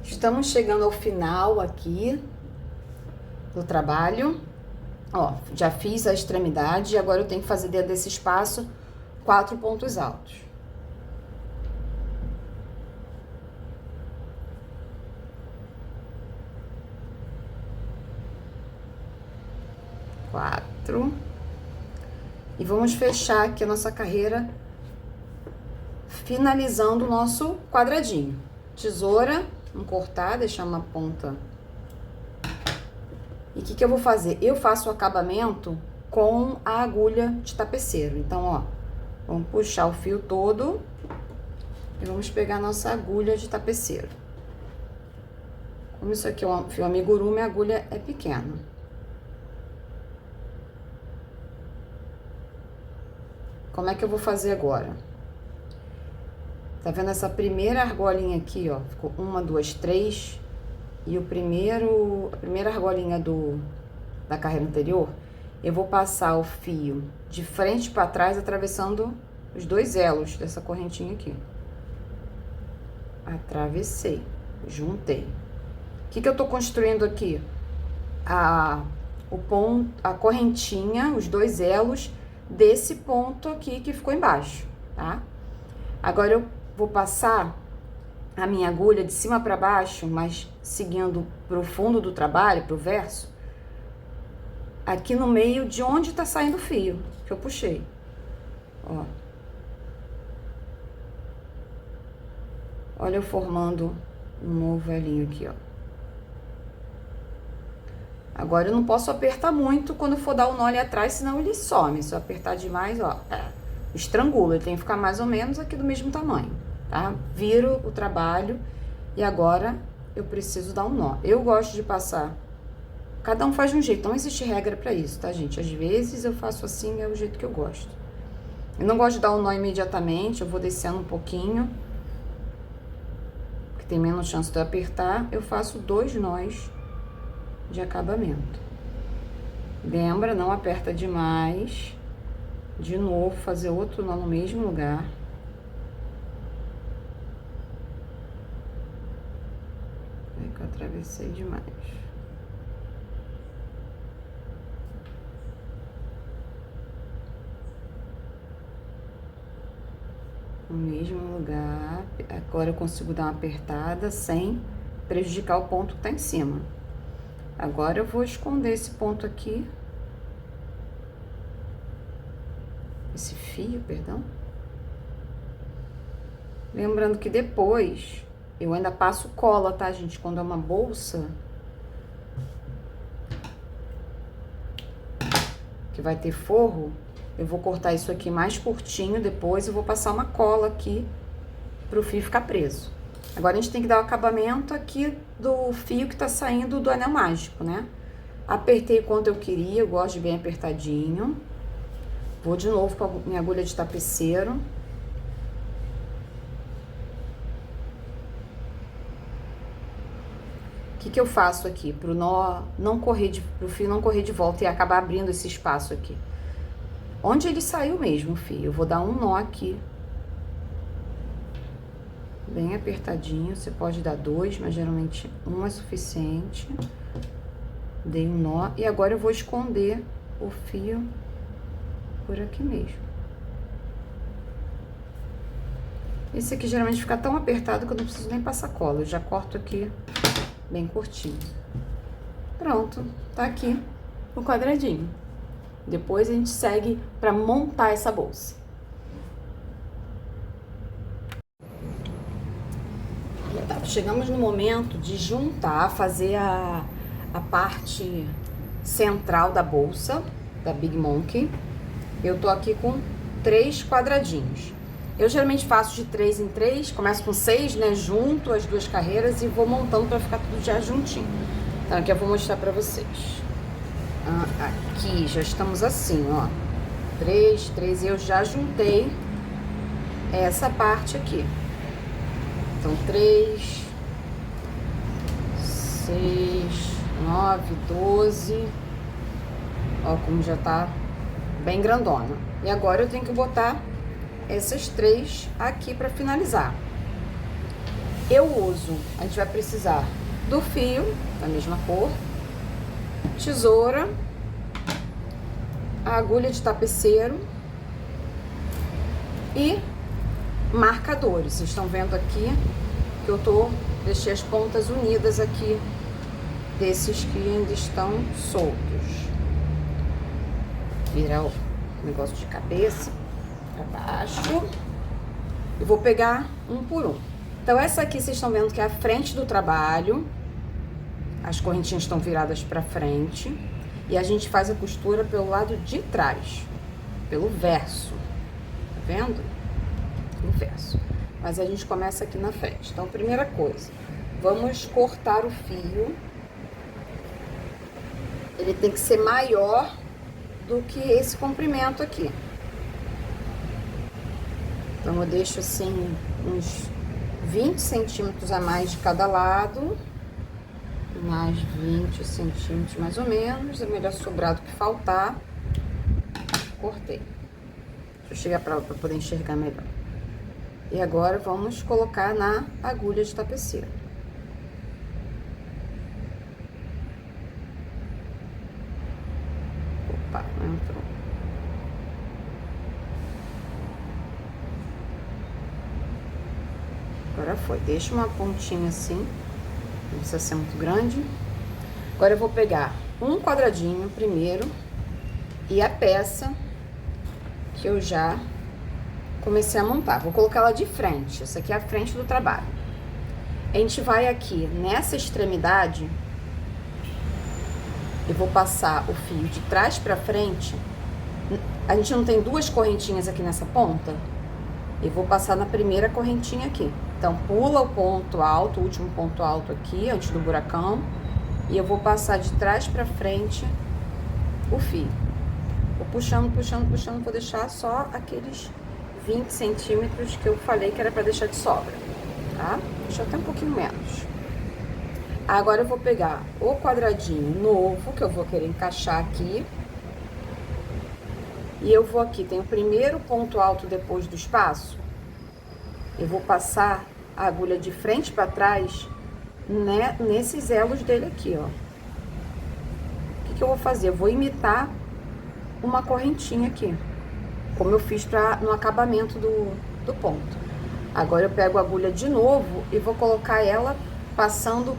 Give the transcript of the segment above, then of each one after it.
Estamos chegando ao final aqui do trabalho. Ó, já fiz a extremidade e agora eu tenho que fazer dentro desse espaço 4 pontos altos. Quatro. E vamos fechar aqui a nossa carreira, finalizando o nosso quadradinho. Tesoura, vamos cortar, deixar uma ponta. E o que eu vou fazer? Eu faço o acabamento com a agulha de tapeceiro. Então, ó, vamos puxar o fio todo e vamos pegar a nossa agulha de tapeceiro. Como isso aqui é um fio amigurumi, a agulha é pequena. Como é que eu vou fazer agora? Tá vendo essa primeira argolinha aqui, ó? Ficou 1, 2, 3. E a primeira argolinha da carreira anterior, eu vou passar o fio de frente para trás, atravessando os 2 elos dessa correntinha aqui. Atravessei, juntei. O que eu tô construindo aqui? A correntinha, os 2 elos desse ponto aqui que ficou embaixo, tá? Agora eu vou passar a minha agulha de cima para baixo, mas seguindo pro fundo do trabalho, pro verso, aqui no meio de onde tá saindo o fio que eu puxei, ó. Olha eu formando um novo elinho aqui, ó. Agora eu não posso apertar muito quando for dar o nó ali atrás, senão ele some. Se eu apertar demais, ó, estrangula. Ele tem que ficar mais ou menos aqui do mesmo tamanho, tá? Viro o trabalho e agora eu preciso dar um nó. Eu gosto de passar. Cada um faz de um jeito, não existe regra pra isso, tá, gente? Às vezes eu faço assim, é o jeito que eu gosto. Eu não gosto de dar um nó imediatamente, eu vou descendo um pouquinho, porque tem menos chance de eu apertar. Eu faço 2 nós de acabamento. Lembra, não aperta demais. De novo, fazer outro nó no mesmo lugar. É que eu atravessei demais. No mesmo lugar. Agora eu consigo dar uma apertada sem prejudicar o ponto que tá em cima. Agora eu vou esconder esse ponto aqui. Esse fio, perdão. Lembrando que depois eu ainda passo cola, tá, gente? Quando é uma bolsa que vai ter forro, eu vou cortar isso aqui mais curtinho, depois eu vou passar uma cola aqui pro fio ficar preso. Agora a gente tem que dar o acabamento aqui do fio que tá saindo do anel mágico, né? Apertei quanto eu queria, eu gosto de bem apertadinho. Vou de novo com a minha agulha de tapeceiro. O que eu faço aqui pro nó não correr pro fio não correr de volta e acabar abrindo esse espaço aqui? Onde ele saiu mesmo, o fio, eu vou dar um nó aqui. Bem apertadinho, você pode dar 2, mas geralmente 1 é suficiente. Dei um nó e agora eu vou esconder o fio por aqui mesmo. Esse aqui geralmente fica tão apertado que eu não preciso nem passar cola, eu já corto aqui bem curtinho. Pronto, tá aqui o quadradinho. Depois a gente segue para montar essa bolsa. Chegamos no momento de juntar, fazer a parte central da bolsa, da Big Monkey. Eu tô aqui com 3 quadradinhos. Eu geralmente faço de 3 em 3, começo com 6, né? Junto as 2 carreiras e vou montando pra ficar tudo já juntinho. Então aqui eu vou mostrar pra vocês. Aqui já estamos assim, ó. 3, 3, eu já juntei essa parte aqui. Então, 3, 6, 9, 12. Ó, como já tá bem grandona. E agora eu tenho que botar essas 3 aqui pra finalizar. Eu uso, a gente vai precisar do fio, da mesma cor, tesoura, a agulha de tapeceiro e marcadores. Vocês estão vendo aqui que deixei as pontas unidas aqui, desses que ainda estão soltos. Virar o negócio de cabeça para baixo. Eu vou pegar um por um. Então, essa aqui vocês estão vendo que é a frente do trabalho. As correntinhas estão viradas para frente. E a gente faz a costura pelo lado de trás, pelo verso. Tá vendo? No verso. Mas a gente começa aqui na frente. Então, primeira coisa, vamos cortar o fio. Ele tem que ser maior do que esse comprimento aqui. Então, eu deixo assim uns 20 centímetros a mais de cada lado. Mais 20 centímetros mais ou menos. É melhor sobrar do que faltar. Cortei. Deixa eu chegar pra lá pra poder enxergar melhor. E agora vamos colocar na agulha de tapeceiro. Opa, não entrou. Agora foi. Deixa uma pontinha assim. Não precisa ser muito grande. Agora eu vou pegar um quadradinho primeiro e a peça que eu já comecei a montar. Vou colocar ela de frente. Essa aqui é a frente do trabalho. A gente vai aqui nessa extremidade. Eu vou passar o fio de trás pra frente. A gente não tem duas correntinhas aqui nessa ponta? Eu vou passar na primeira correntinha aqui. Então, pula o ponto alto, o último ponto alto aqui, antes do buracão. E eu vou passar de trás pra frente o fio. Vou puxando, puxando, puxando, vou deixar só aqueles 20 centímetros que eu falei que era pra deixar de sobra, tá? Deixa até um pouquinho menos. Agora eu vou pegar o quadradinho novo, que eu vou querer encaixar aqui. E eu vou aqui, tem o primeiro ponto alto depois do espaço. Eu vou passar a agulha de frente para trás, né, nesses elos dele aqui, ó. O que eu vou fazer? Eu vou imitar uma correntinha aqui, como eu fiz no acabamento do ponto. Agora eu pego a agulha de novo e vou colocar ela passando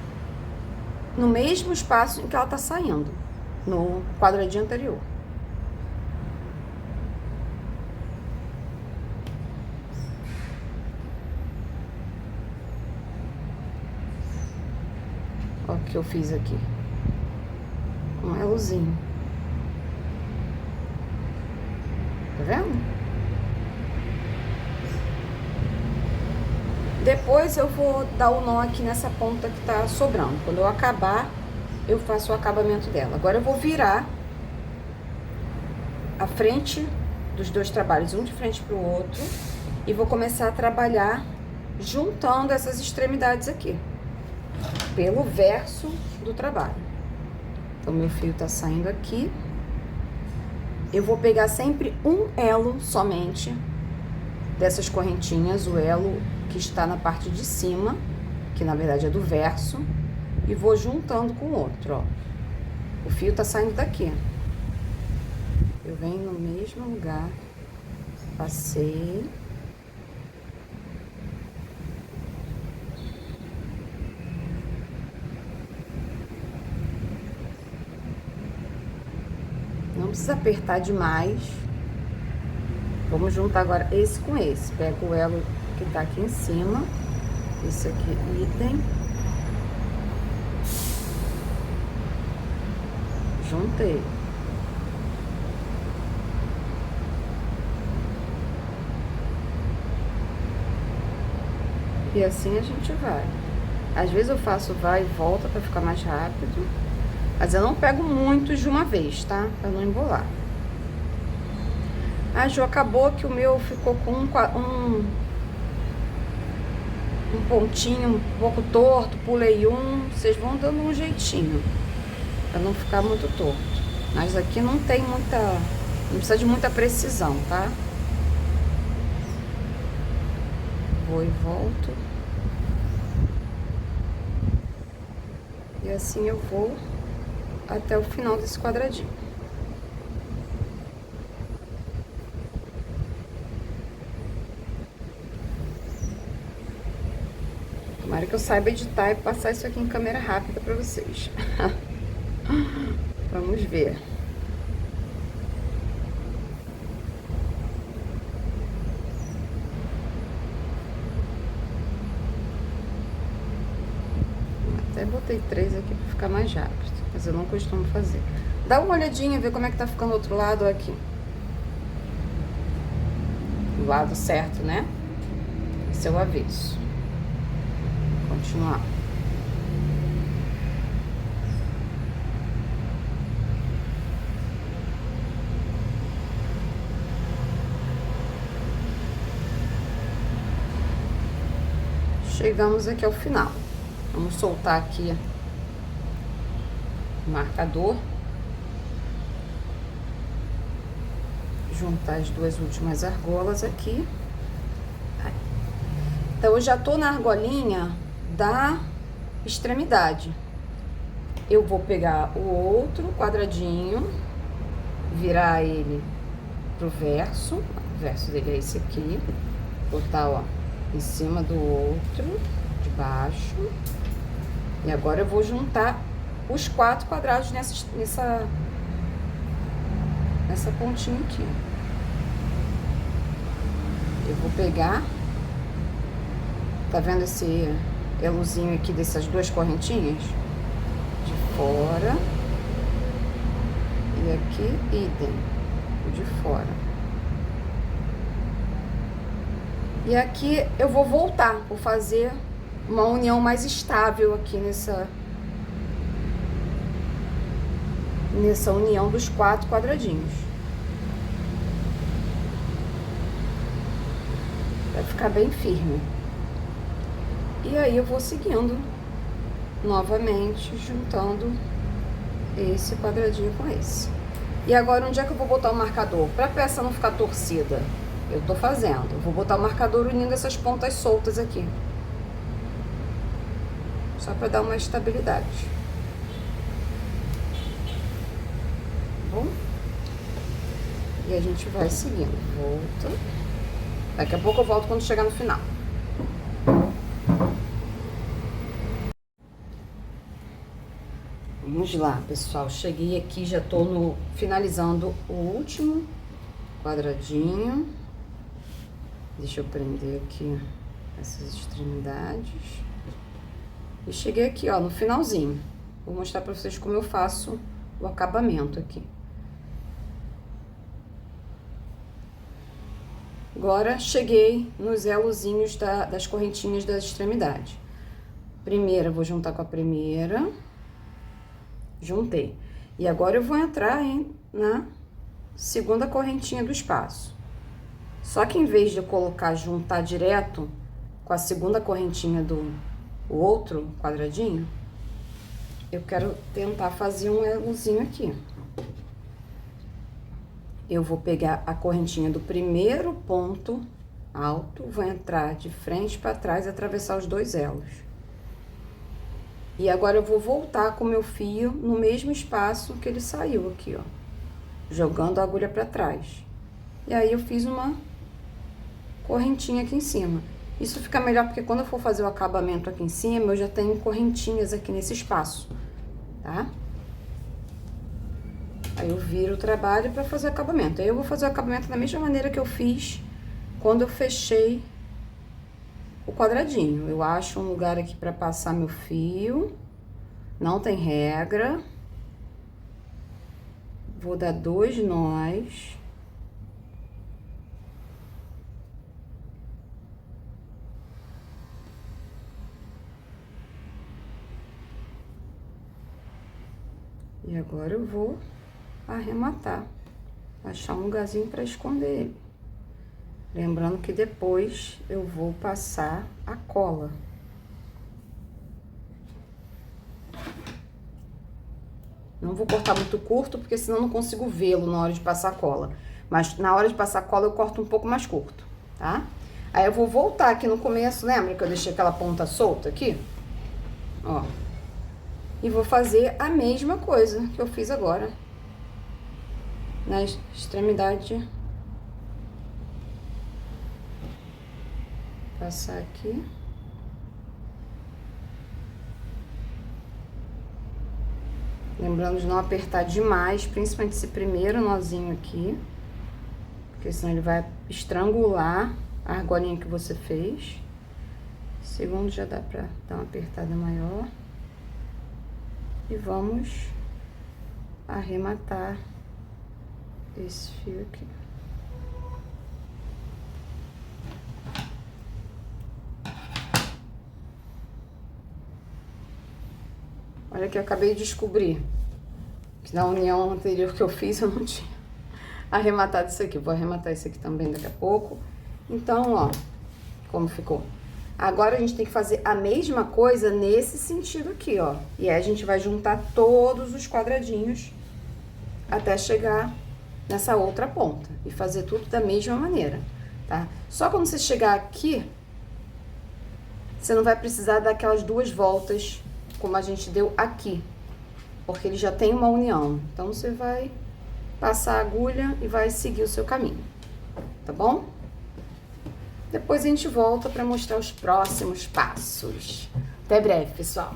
no mesmo espaço em que ela tá saindo, no quadradinho anterior. Ó o que eu fiz aqui. Um elozinho. Tá vendo? Depois eu vou dar o nó aqui nessa ponta que tá sobrando. Quando eu acabar, eu faço o acabamento dela. Agora eu vou virar a frente dos dois trabalhos, um de frente pro outro. E vou começar a trabalhar juntando essas extremidades aqui, pelo verso do trabalho. Então, meu fio tá saindo aqui. Eu vou pegar sempre um elo somente dessas correntinhas, o elo que está na parte de cima, que na verdade é do verso, e vou juntando com o outro, ó. O fio tá saindo daqui. Eu venho no mesmo lugar, passei. Não precisa apertar demais. Vamos juntar agora esse com esse. Pego o elo que tá aqui em cima. Esse aqui, item. Juntei. E assim a gente vai. Às vezes eu faço vai e volta pra ficar mais rápido. Mas eu não pego muitos de uma vez, tá? Pra não embolar. Ah, Ju, acabou que o meu ficou com um pontinho um pouco torto, pulei um. Vocês vão dando um jeitinho, pra não ficar muito torto. Mas aqui não tem muita... Não precisa de muita precisão, tá? Vou e volto. assim eu vou até o final desse quadradinho. Tomara que eu saiba editar e passar isso aqui em câmera rápida pra vocês. Vamos ver. Até botei 3 aqui pra ficar mais rápido, mas eu não costumo fazer. Dá uma olhadinha, ver como é que tá ficando o outro lado aqui. O lado certo, né? Esse é o avesso. Continuar. Chegamos aqui ao final. Vamos soltar aqui o marcador. Juntar as duas últimas argolas aqui. Então, eu já tô na argolinha da extremidade. Eu vou pegar o outro quadradinho, virar ele pro verso. O verso dele é esse aqui. Botar, ó, em cima do outro, de baixo. E agora eu vou juntar os 4 quadrados nessa pontinha aqui. Eu vou pegar, tá vendo esse elozinho aqui dessas 2 correntinhas? De fora. E aqui, idem, o de fora. E aqui eu vou voltar, vou fazer uma união mais estável aqui nessa união dos 4 quadradinhos. Vai ficar bem firme. E aí eu vou seguindo novamente, juntando esse quadradinho com esse. E agora, onde é que eu vou botar o marcador? Pra peça não ficar torcida, eu tô fazendo. Eu vou botar o marcador unindo essas pontas soltas aqui. Só pra dar uma estabilidade. Tá bom? E a gente vai seguindo. Volta. Daqui a pouco eu volto quando chegar no final. Vamos lá, pessoal. Cheguei aqui, já tô finalizando o último quadradinho. Deixa eu prender aqui essas extremidades. E cheguei aqui, ó, no finalzinho. Vou mostrar pra vocês como eu faço o acabamento aqui. Agora, cheguei nos elozinhos das correntinhas das extremidades. Primeira, vou juntar com a primeira. Juntei. E agora eu vou entrar na segunda correntinha do espaço. Só que em vez de eu colocar, juntar direto com a segunda correntinha do outro quadradinho, eu quero tentar fazer um elozinho aqui. Eu vou pegar a correntinha do primeiro ponto alto, vou entrar de frente para trás e atravessar os 2 elos. E agora eu vou voltar com o meu fio no mesmo espaço que ele saiu aqui, ó. Jogando a agulha para trás. E aí eu fiz uma correntinha aqui em cima. Isso fica melhor porque quando eu for fazer o acabamento aqui em cima, eu já tenho correntinhas aqui nesse espaço, tá? Aí eu viro o trabalho para fazer o acabamento. Aí eu vou fazer o acabamento da mesma maneira que eu fiz quando eu fechei o quadradinho. Eu acho um lugar aqui para passar meu fio. Não tem regra. Vou dar 2 nós. E agora eu vou arrematar. Achar um lugarzinho para esconder ele. Lembrando que depois eu vou passar a cola. Não vou cortar muito curto, porque senão não consigo vê-lo na hora de passar a cola. Mas na hora de passar a cola eu corto um pouco mais curto, tá? Aí eu vou voltar aqui no começo, lembra que eu deixei aquela ponta solta aqui? Ó. E vou fazer a mesma coisa que eu fiz agora. Na extremidade. Passar aqui. Lembrando de não apertar demais, principalmente esse primeiro nozinho aqui. Porque senão ele vai estrangular a argolinha que você fez. Segundo já dá pra dar uma apertada maior. E vamos arrematar esse fio aqui. Olha que eu acabei de descobrir que na união anterior que eu fiz eu não tinha arrematado isso aqui. Vou arrematar isso aqui também daqui a pouco. Então, ó, como ficou. Agora a gente tem que fazer a mesma coisa nesse sentido aqui, ó. E aí a gente vai juntar todos os quadradinhos até chegar nessa outra ponta. E fazer tudo da mesma maneira, tá? Só quando você chegar aqui, você não vai precisar daquelas duas voltas como a gente deu aqui. Porque ele já tem uma união. Então, você vai passar a agulha e vai seguir o seu caminho, tá bom? Depois a gente volta para mostrar os próximos passos. Até breve, pessoal!